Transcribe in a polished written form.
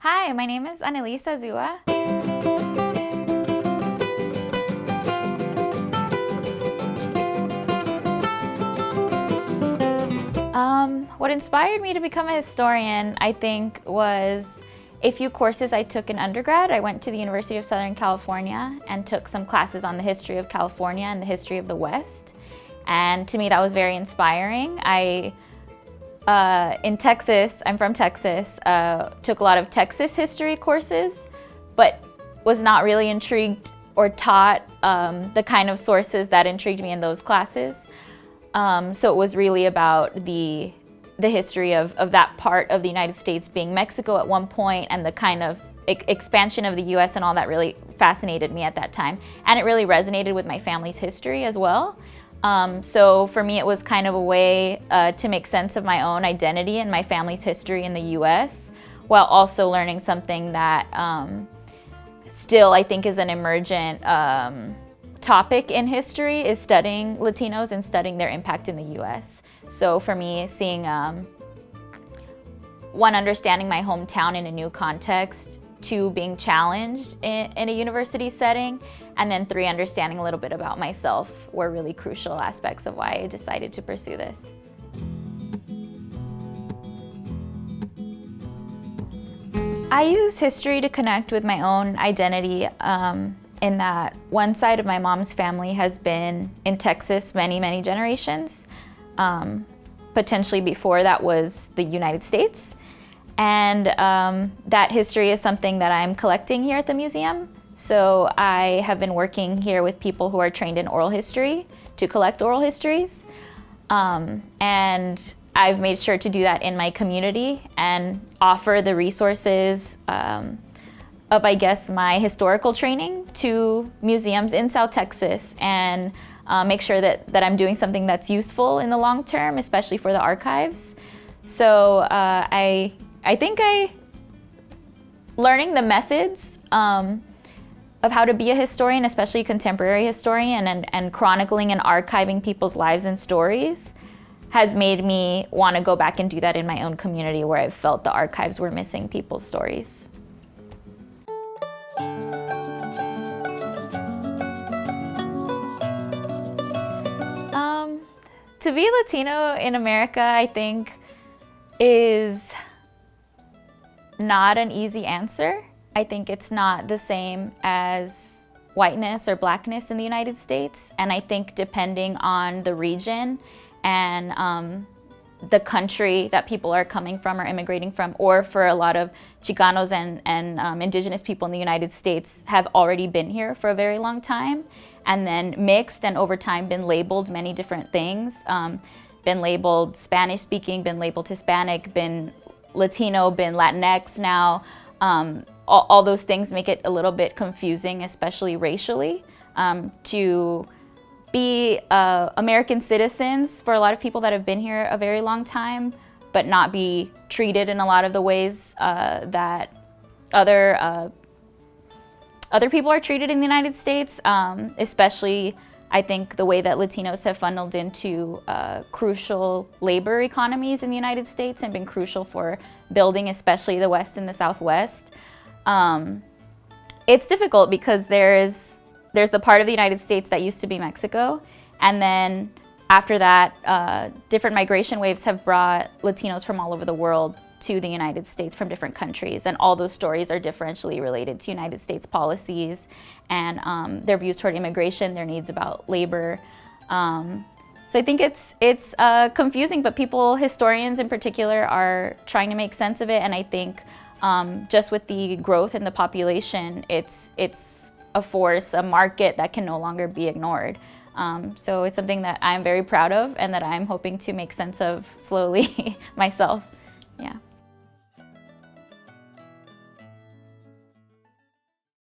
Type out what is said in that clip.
Hi, my name is Anneleise Azua. What inspired me to become a historian, I think, was a few courses I took in undergrad. I went to the University of Southern California and took some classes on the history of California and the history of the West. And to me, that was very inspiring. In Texas, I'm from Texas, took a lot of Texas history courses, but was not really intrigued or taught the kind of sources that intrigued me in those classes. So it was really about the history of that part of the United States being Mexico at one point, and the kind of expansion of the US and all that really fascinated me at that time. And it really resonated with my family's history as well. So for me, it was kind of a way to make sense of my own identity and my family's history in the US, while also learning something that still I think is an emergent topic in history, is studying Latinos and studying their impact in the US. So for me, seeing one, understanding my hometown in a new context, two, being challenged in a university setting, and then three, understanding a little bit about myself were really crucial aspects of why I decided to pursue this. I use history to connect with my own identity, in that one side of my mom's family has been in Texas many generations. Potentially before that was the United States. And that history is something that I'm collecting here at the museum. So I have been working here with people who are trained in oral history to collect oral histories. And I've made sure to do that in my community and offer the resources of, I guess, my historical training to museums in South Texas, and make sure that I'm doing something that's useful in the long term, especially for the archives. So I think learning the methods of how to be a historian, especially a contemporary historian, and chronicling and archiving people's lives and stories has made me want to go back and do that in my own community, where I've felt the archives were missing people's stories. To be Latino in America, I think, is not an easy answer. I think it's not the same as whiteness or blackness in the United States. And I think depending on the region and the country that people are coming from or immigrating from, or for a lot of Chicanos and indigenous people in the United States have already been here for a very long time, and then mixed and over time been labeled many different things, been labeled Spanish speaking, been labeled Hispanic, been Latino, been Latinx now. All those things make it a little bit confusing, especially racially, to be American citizens for a lot of people that have been here a very long time, but not be treated in a lot of the ways that other people are treated in the United States, especially I think the way that Latinos have funneled into crucial labor economies in the United States and been crucial for building especially the West and the Southwest. It's difficult because there's the part of the United States that used to be Mexico, and then after that, different migration waves have brought Latinos from all over the world to the United States from different countries, and all those stories are differentially related to United States policies and their views toward immigration, their needs about labor. So I think it's confusing, but historians in particular, are trying to make sense of it, and I think just with the growth in the population, it's a force, a market that can no longer be ignored. So it's something that I'm very proud of and that I'm hoping to make sense of slowly myself. Yeah.